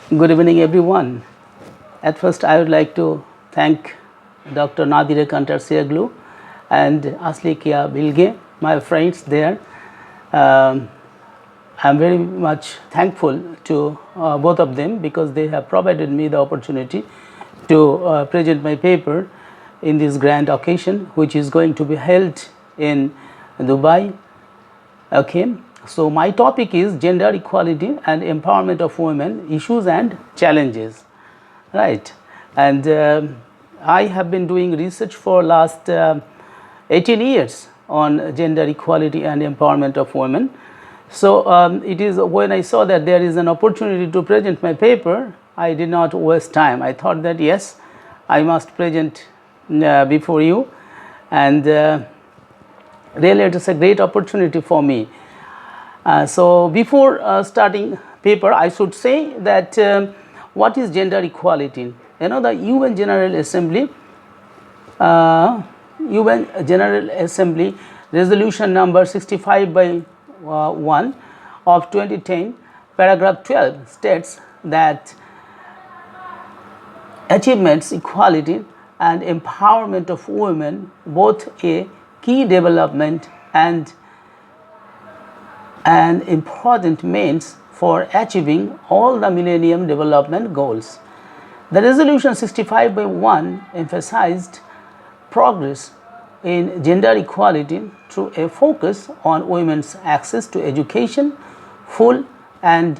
Good evening, everyone. At first, I would like to thank Dr. Nadire Cantercioglu and Asli Bilge, my friends there. Um, I'm very much thankful to both of them because they have provided me the opportunity to present my paper in this grand occasion, which is going to be held in Dubai. Okay, so my topic is gender equality and empowerment of women, issues and challenges, right? And I have been doing research for last 18 years on gender equality and empowerment of women. So it is when I saw that there is an opportunity to present my paper, I did not waste time. I thought that yes, I must present before you, and really it is a great opportunity for me. So before starting paper, I should say that what is gender equality? You know, the UN General Assembly resolution number 65 by 1 of 2010, paragraph 12 states that achievements, equality and empowerment of women both a key development and an important means for achieving all the Millennium Development Goals. The resolution 65 by 1 emphasized progress in gender equality through a focus on women's access to education, full and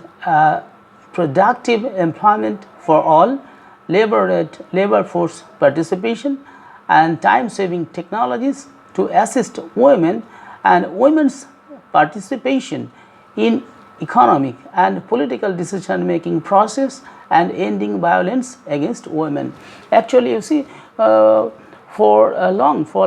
productive employment for all, labor force participation, and time-saving technologies to assist women and women's participation in economic and political decision-making process and ending violence against women. Actually, you see, for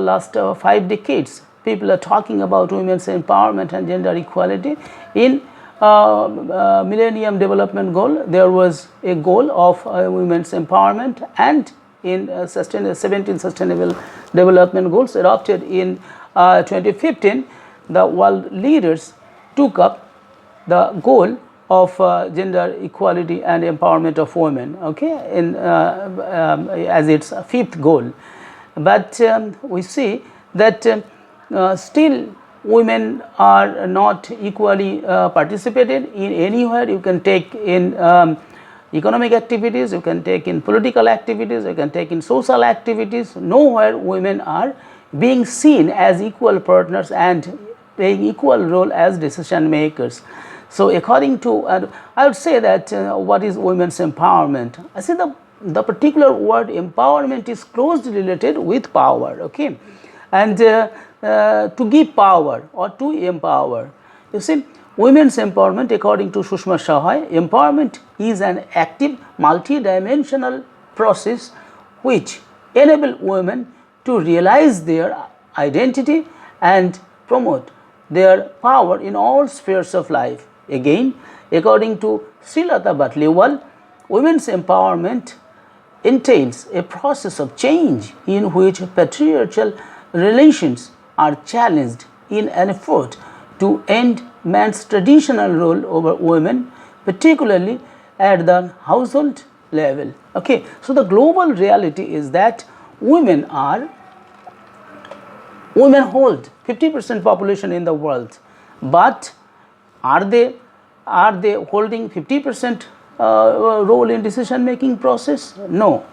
last 5 decades, people are talking about women's empowerment and gender equality. In Millennium Development Goal, there was a goal of women's empowerment, and in 17 Sustainable Development Goals adopted in 2015, the world leaders took up the goal of gender equality and empowerment of women, okay, as its fifth goal. But we see that still women are not equally participated in anywhere. You can take in economic activities, you can take in political activities, you can take in social activities. Nowhere women are being seen as equal partners and playing equal role as decision makers. So according to, I would say that what is women's empowerment? I say the particular word empowerment is closely related with power, okay, and to give power or to empower. You see, women's empowerment, according to Sushma Sahai, empowerment is an active multi-dimensional process which enable women to realize their identity and promote their power in all spheres of life. Again, according to Srilata Batliwal, women's empowerment entails a process of change in which patriarchal relations are challenged in an effort to end man's traditional role over women, particularly at the household level. Okay, so the global reality is that women hold 50% population in the world, but are they holding 50% role in decision making process? No.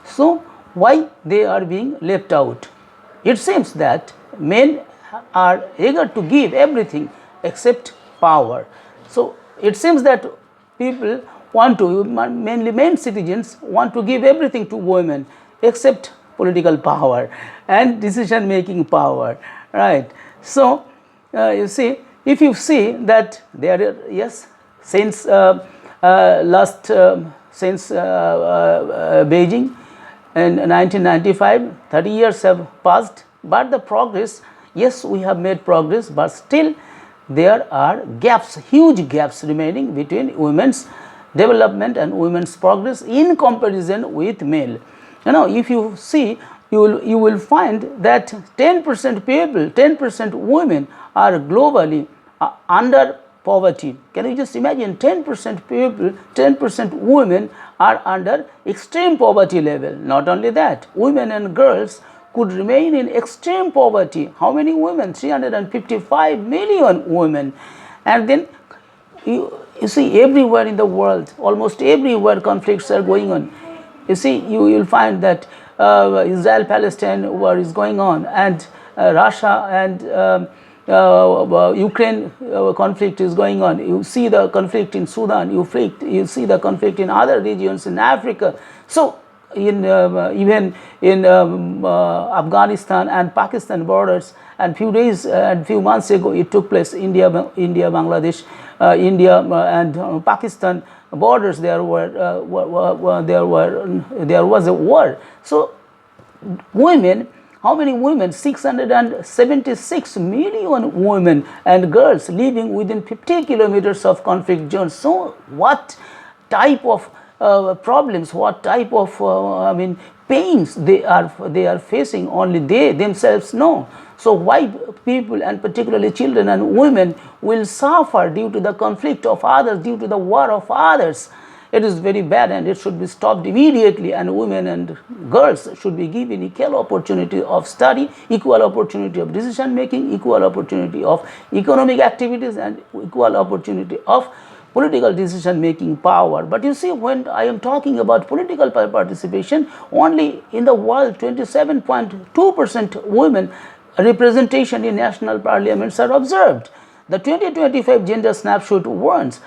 So why they are being left out? It seems that men are eager to give everything except power. So it seems that people want to, mainly men citizens, want to give everything to women except political power and decision making power, right? So you see, if you see that there are, yes, since Beijing in 1995, 30 years have passed, but the progress, yes, we have made progress, but still there are gaps, huge gaps remaining between women's development and women's progress in comparison with male. You know, if you see, you will find that 10% people, 10% women are globally under poverty. Can you just imagine 10% people, 10% women are under extreme poverty level. Not only that, women and girls could remain in extreme poverty. How many women? 355 million women. And then you see everywhere in the world, almost everywhere conflicts are going on. You see, you will find that Israel-Palestine war is going on, and Russia and Ukraine conflict is going on. You see the conflict in Sudan, you see the conflict in other regions in Africa. So in even in Afghanistan and Pakistan borders, and few months ago it took place, India, Bangladesh, India and Pakistan borders, there was a war. So women, how many women? 676 million women and girls living within 50 kilometers of conflict zones. So what type of problems, what type of pains they are facing, only they themselves know. So why people, and particularly children and women, will suffer due to the conflict of others, due to the war of others? It is very bad, and it should be stopped immediately, and women and girls should be given equal opportunity of study, equal opportunity of decision making, equal opportunity of economic activities, and equal opportunity of political decision making power. But you see, when I am talking about political participation, only in the world 27.2% women representation in national parliaments are observed. The 2025 gender snapshot warns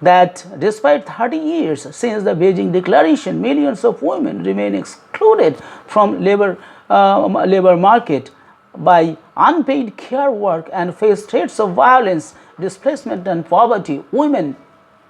that despite 30 years since the Beijing Declaration, millions of women remain excluded from labor market by unpaid care work and face threats of violence, displacement and poverty. Women,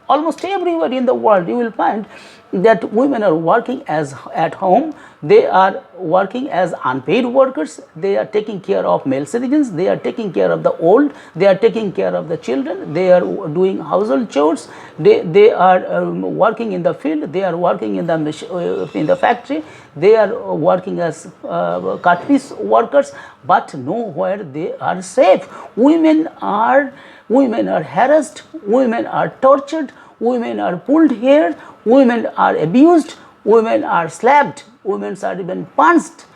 almost everywhere in the world, you will find that women are working as at home, they are working as unpaid workers, they are taking care of male citizens, they are taking care of the old, they are taking care of the children, they are doing household chores, they are working in the field, they are working in the factory, they are working as cut-piece workers, but nowhere they are safe. Women are harassed, women are tortured, women are pulled hair, women are abused, women are slapped, women are even punched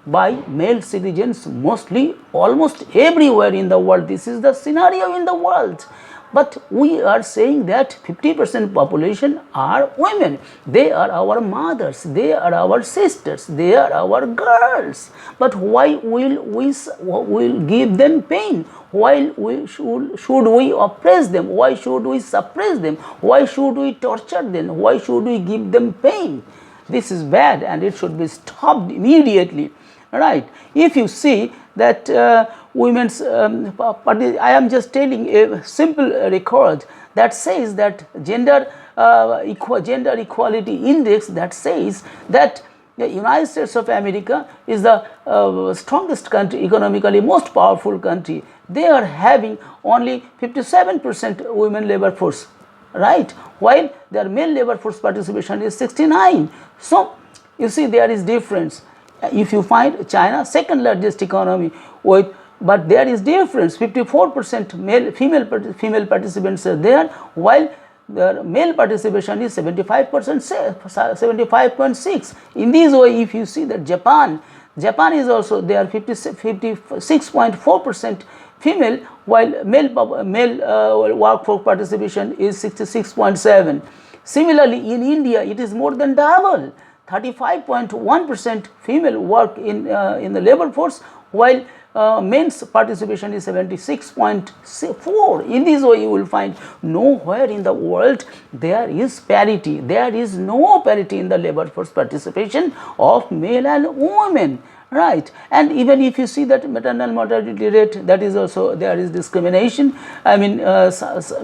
by male citizens, mostly, almost everywhere in the world. This is the scenario in the world. But we are saying that 50% population are women. They are our mothers, they are our sisters, they are our girls. But why will we give them pain? Why should we oppress them? Why should we suppress them? Why should we torture them? Why should we give them pain? This is bad, and it should be stopped immediately. Right? If you see that women's, I am just telling a simple record that says that gender equality index, that says that the United States of America is the strongest country, economically most powerful country. They are having only 57% women labor force, right? While their male labor force participation is 69. So you see, there is difference. If you find China, second largest economy, but there is difference. 54% female participants are there, while the male participation is 75%, 75.6. In this way, if you see that Japan is also, they are 56.4% female, while male workforce participation is 66.7. Similarly, in India, it is more than double. 35.1% female work in the labor force, while men's participation is 76.4. In this way, you will find nowhere in the world there is parity. There is no parity in the labor force participation of male and women. Right? And even if you see that maternal mortality rate, that is also, there is discrimination. I mean,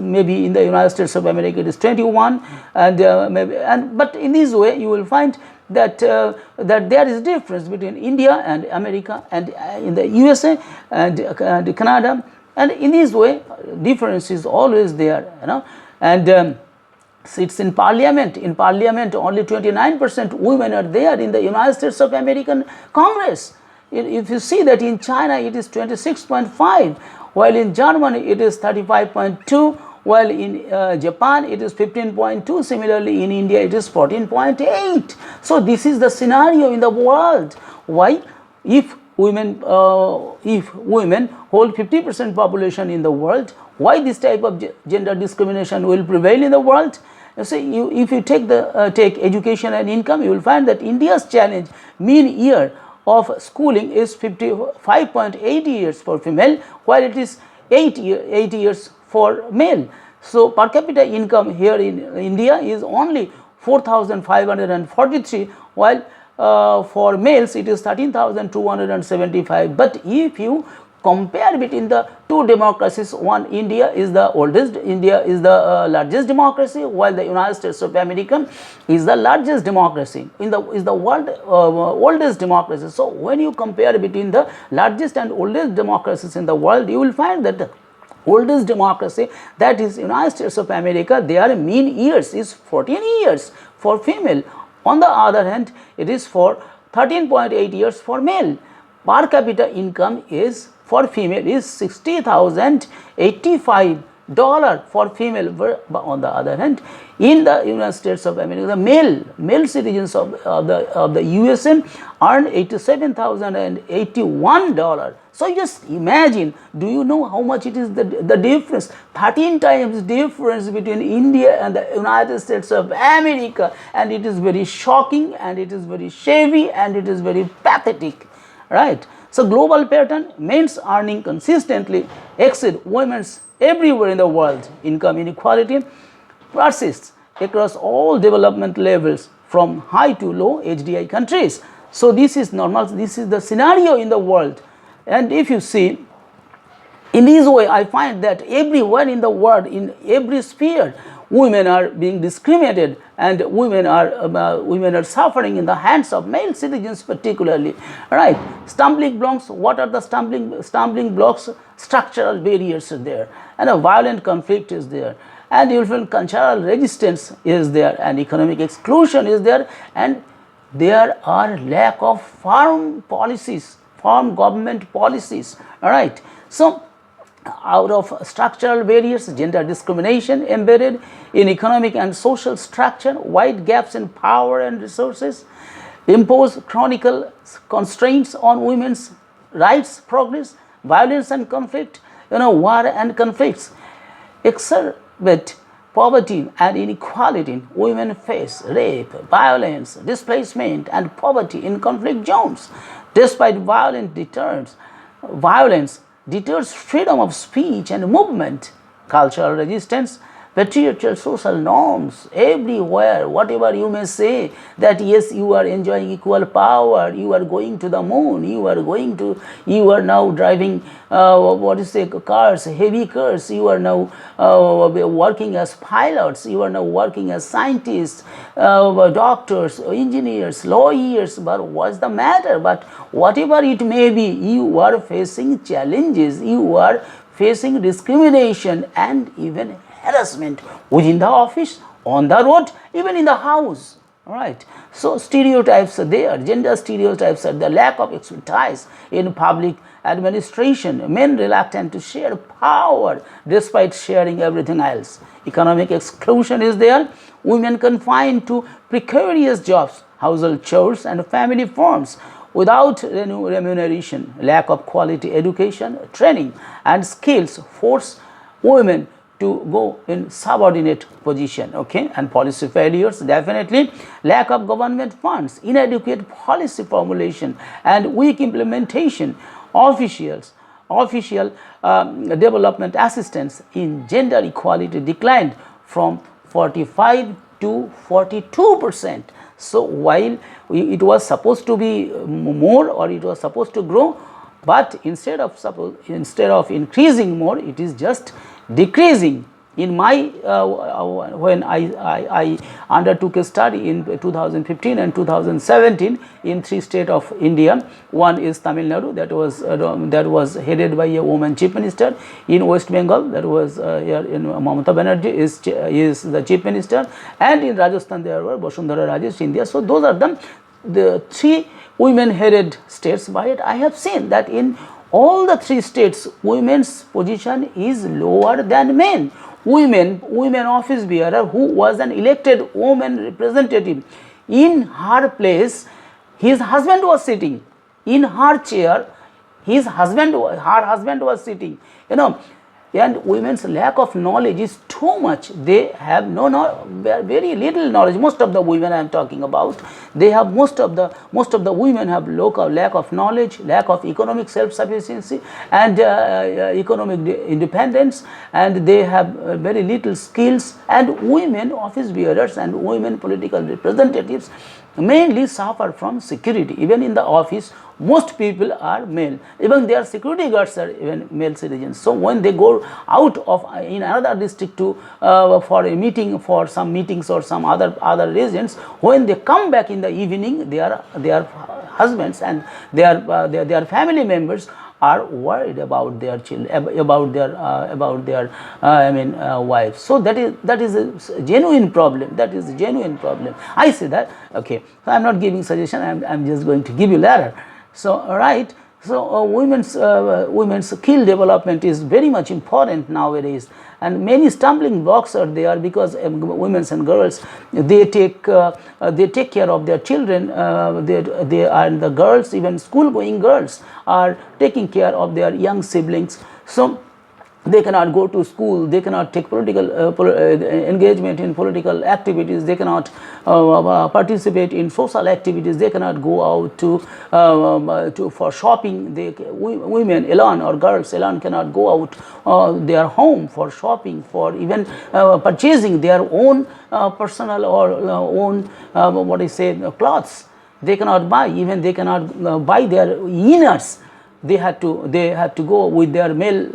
maybe in the United States of America it is 21, and but in this way you will find that that there is difference between India and America, and in the USA and Canada, and in this way difference is always there, and seats in parliament. In parliament, only 29% women are there in the United States of American Congress. If you see that in China, it is 26.5, while in Germany, it is 35.2, while in Japan it is 15.2, similarly in India it is 14.8. So this is the scenario in the world. Why? If women hold 50% population in the world, why this type of gender discrimination will prevail in the world? You see, if you take education and income, you will find that India's challenge mean year of schooling is 55.8 years for female, while it is 8 years for male. So per capita income here in India is only 4,543, while for males it is 13,275. But if you compare between the two democracies, one, India is the largest democracy, while the United States of America is the largest democracy is the world oldest democracy. So when you compare between the largest and oldest democracies in the world, you will find that the oldest democracy, that is United States of America, their mean years is 14 years for female. On the other hand, it is for 13.8 years for male. Per capita income is for female is $60,085 for female. On the other hand, in the United States of America, the male citizens of the USA earn $87,081. So just imagine, do you know how much it is the difference? 13 times difference between India and the United States of America, and it is very shocking, and it is very shabby, and it is very pathetic, right? So global pattern, men's earning consistently exceed women's everywhere in the world. Income inequality persists across all development levels from high to low HDI countries. So this is normal, this is the scenario in the world. And if you see, in this way, I find that everywhere in the world, in every sphere, women are being discriminated, and women are suffering in the hands of male citizens particularly, right? Stumbling blocks, what are the stumbling blocks? Structural barriers are there, and a violent conflict is there, and you will find cultural resistance is there, and economic exclusion is there, and there are lack of firm government policies, all right? So out of structural barriers, gender discrimination embedded in economic and social structure, wide gaps in power and resources, impose chronic constraints on women's rights progress, violence and conflict, war and conflicts, exacerbate poverty and inequality. Women face rape, violence, displacement and poverty in conflict zones. Despite violence deters freedom of speech and movement, cultural resistance, patriarchal social norms everywhere. Whatever you may say, that yes, you are enjoying equal power, you are going to the moon, you are now driving cars, heavy cars, you are now working as pilots, you are now working as scientists, doctors, engineers, lawyers. But what's the matter? But whatever it may be, you are facing challenges, you are facing discrimination and even harassment within the office, on the road, even in the house. All right. So stereotypes are there, gender stereotypes are the lack of expertise in public administration, men reluctant to share power despite sharing everything else. Economic exclusion is there, women confined to precarious jobs, household chores and family forms without remuneration. Lack of quality education, training and skills force women to go in subordinate position, okay? And policy failures, definitely lack of government funds, inadequate policy formulation and weak implementation. Official development assistance in gender equality declined from 45 to 42%. So while it was supposed to be more, or it was supposed to grow, but instead of increasing more, it is just decreasing. In my when I undertook a study in 2015 and 2017 in 3 states of India. One is Tamil Nadu, that was headed by a woman chief minister. In West Bengal, that was here in Mamata Banerjee is the chief minister, and in Rajasthan there were Vasundhara Raje, Scindia. So those are the 3 women headed states. But I have seen that in all the 3 states, women's position is lower than men. women office bearer who was an elected woman representative. In her place, his husband was sitting. In her chair, her husband was sitting. And women's lack of knowledge is too much. They have very little knowledge. Most of the women I am talking about, they have most of the women have lack of knowledge, lack of economic self-sufficiency and economic independence, and they have very little skills. And women office bearers and women political representatives mainly suffer from security. Even in the office, most people are male. Even their security guards are even male citizens. So when they go out of in another district to for a meeting, for some meetings or some other reasons, when they come back in the evening, their husbands and their family members are worried about their children, about their wives. So that is a genuine problem. That is a genuine problem. I say that. Okay, so I am not giving suggestion. I am just going to give you ladder. So right. So women's skill development is very much important nowadays, and many stumbling blocks are there because women and girls, they take care of their children. They are the girls, even school going girls are taking care of their young siblings. So they cannot go to school, they cannot take political engagement in political activities, they cannot participate in social activities, they cannot go out for shopping. Women alone or girls alone cannot go out their home for shopping, for even purchasing their own personal or own clothes. They cannot buy, even they cannot buy their inners. They had to go with their male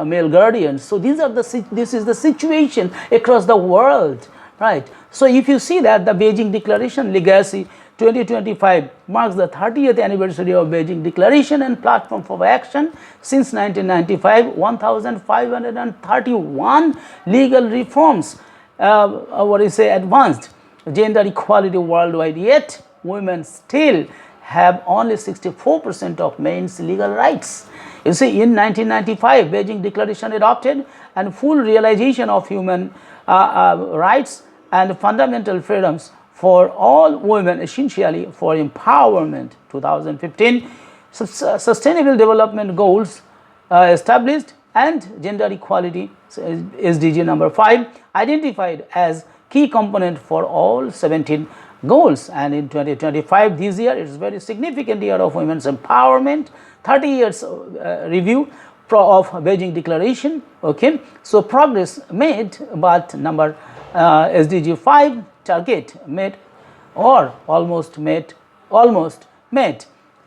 male guardians. So this is the situation across the world, right? So if you see that the Beijing Declaration Legacy 2025 marks the 30th anniversary of Beijing Declaration and Platform for Action. Since 1995, 1,531 legal reforms advanced gender equality worldwide, yet women still have only 64% of men's legal rights. You see, in 1995, Beijing Declaration adopted and full realization of human rights and fundamental freedoms for all women, essentially for empowerment. 2015, Sustainable Development Goals established and gender equality, SDG number 5, identified as key component for all 17 goals. And in 2025, this year, it is very significant year of women's empowerment, 30 years review of Beijing Declaration. Okay, so progress made, but number SDG 5 target met or almost met.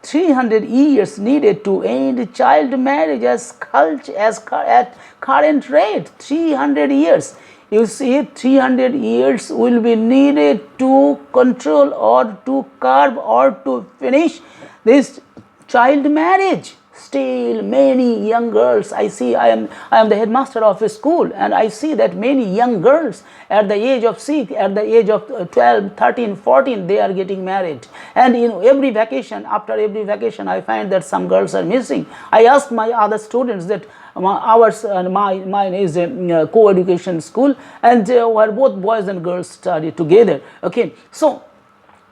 300 years needed to end child marriage at current rate. 300 years. You see, 300 years will be needed to control or to curb or to finish this child marriage. Still, many young girls, I see, I am the headmaster of a school, and I see that many young girls at the age of 6, at the age of 12, 13, 14, they are getting married. And in every vacation, after every vacation, I find that some girls are missing. I asked my other students that mine is a co-education school, and where both boys and girls study together. Okay, so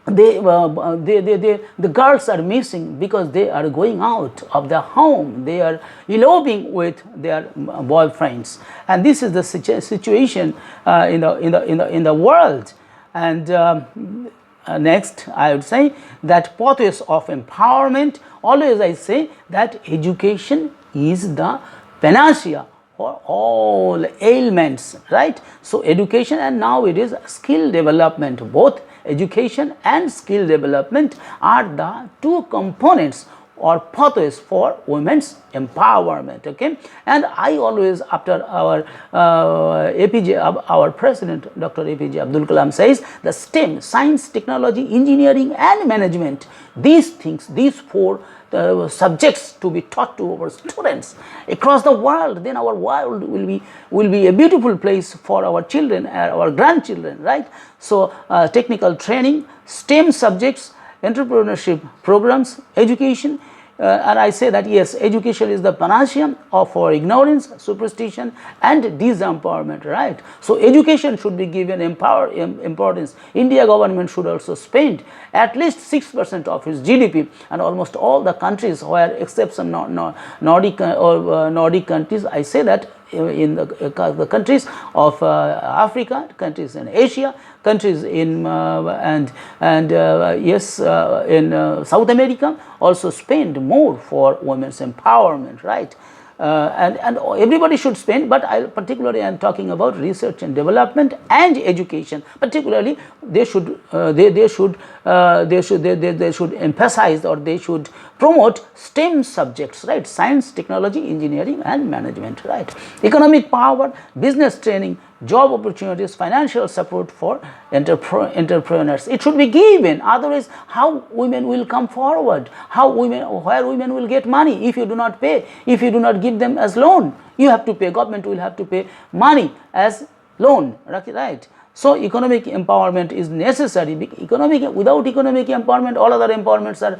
the girls are missing because they are going out of their home, they are eloping with their boyfriends, and this is the situation in the world. And next, I would say that pathways of empowerment. Always I say that education is the panacea for all ailments, right? So education, and now it is skill development. Both education and skill development are the two components or pathways for women's empowerment. Okay, and I always, after our our president Dr. APJ Abdul Kalam says, the STEM, science, technology, engineering and management, these things, these four subjects to be taught to our students across the world, then our world will be a beautiful place for our children, our grandchildren, right? So technical training, STEM subjects, entrepreneurship programs, education, and I say that yes, education is the panacea for ignorance, superstition and disempowerment, right? So education should be given importance. India government should also spend at least 6% of its GDP, and almost all the countries, where except some Nordic countries, I say that in the countries of Africa, countries in Asia, countries in in South America also spend more for women's empowerment, right? And everybody should spend, but I particularly am talking about research and development and education. Particularly, they should emphasize, or they should promote STEM subjects, right? Science, technology, engineering, and management, right? Economic power, business training, job opportunities, financial support for entrepreneurs. It should be given. Otherwise, how women will come forward? Where women will get money if you do not pay? If you do not give them as loan, you have to pay. Government will have to pay money as loan, right? So economic empowerment is necessary. Without economic empowerment, all other empowerments are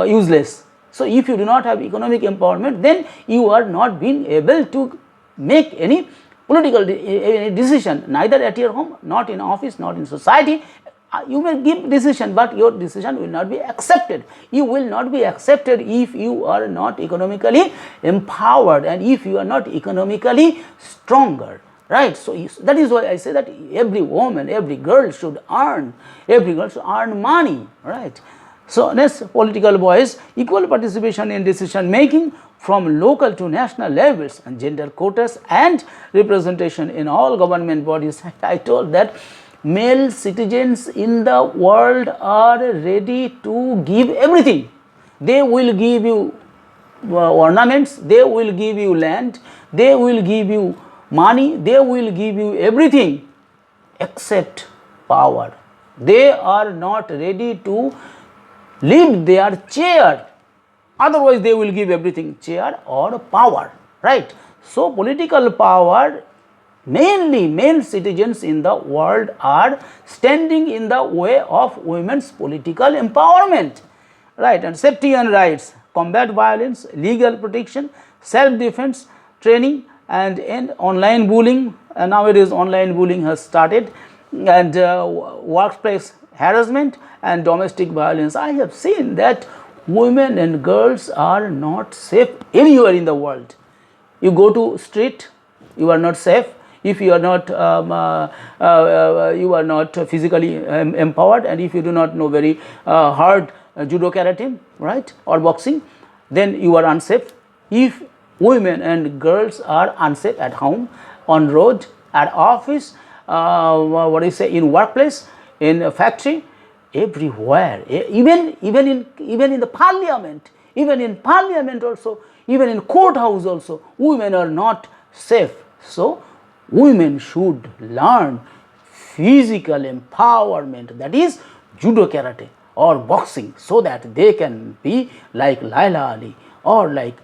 useless. So if you do not have economic empowerment, then you are not being able to make any political decision, neither at your home, not in office, not in society. You may give decision, but your decision will not be accepted. You will not be accepted if you are not economically empowered, and if you are not economically stronger, right? So that is why I say that every woman, every girl should earn money, right? So next, political voice, equal participation in decision making from local to national levels, and gender quotas and representation in all government bodies. I told that male citizens in the world are ready to give everything. They will give you ornaments, they will give you land, they will give you money, they will give you everything except power. They are not ready to leave their chair. Otherwise, they will give everything, chair or power, right? So, political power, mainly male citizens in the world are standing in the way of women's political empowerment, right? And safety and rights, combat violence, legal protection, self-defense training, and online bullying. Nowadays, online bullying has started, and workplace harassment and domestic violence. I have seen that women and girls are not safe anywhere in the world. You go to street, you are not safe. If you are not physically empowered, and if you do not know very hard judo, karate, right, or boxing, then you are unsafe. If women and girls are unsafe at home, on road, at office, in workplace, in a factory, everywhere, even in the parliament, also, even in courthouse also, women are not safe. So women should learn physical empowerment, that is judo, karate or boxing, so that they can be like Laila Ali or like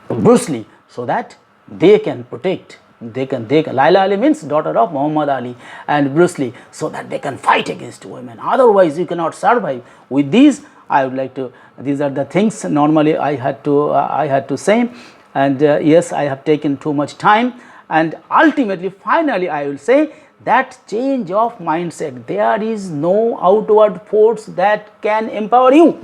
Bruce Lee, so that they can protect. Laila Ali means daughter of Muhammad Ali and Bruce Lee, so that they can fight against women. Otherwise, you cannot survive. With these, I would like to. These are the things normally I had to say, and yes, I have taken too much time. And ultimately, finally, I will say that change of mindset. There is no outward force that can empower you.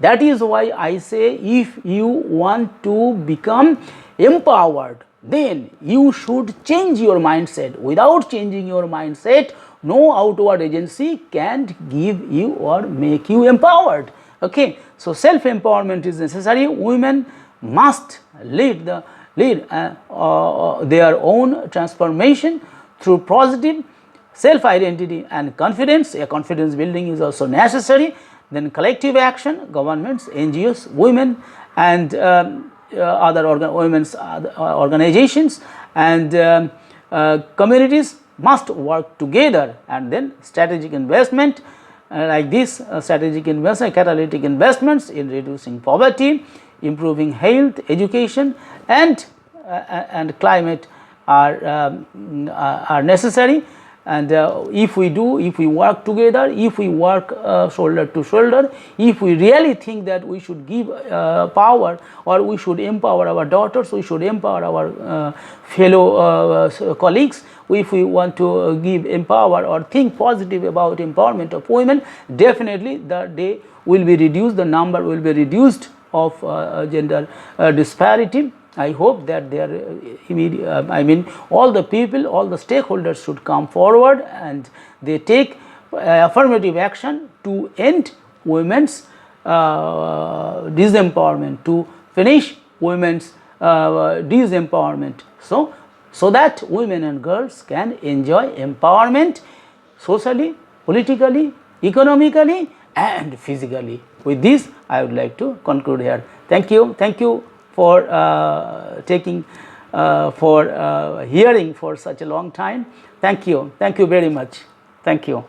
That is why I say, if you want to become empowered, then you should change your mindset. Without changing your mindset, no outward agency can give you or make you empowered. Okay, so self-empowerment is necessary. Women must lead their own transformation through positive self-identity and confidence. A confidence building is also necessary. Then collective action, governments, NGOs, women, and other women's organizations and communities must work together. And then strategic investment, like this strategic investment, catalytic investments in reducing poverty, improving health, education, and climate are necessary. And if we work together, if we work shoulder to shoulder, if we really think that we should give power, or we should empower our daughters, we should empower our fellow colleagues, if we want to give empower or think positive about empowerment of women, definitely the day will be reduced, the number will be reduced of gender disparity. I hope that all the people, all the stakeholders should come forward and they take affirmative action to end women's disempowerment, to finish women's disempowerment, so that women and girls can enjoy empowerment socially, politically, economically, and physically. With this, I would like to conclude here. Thank you for hearing for such a long time. Thank you very much. Thank you.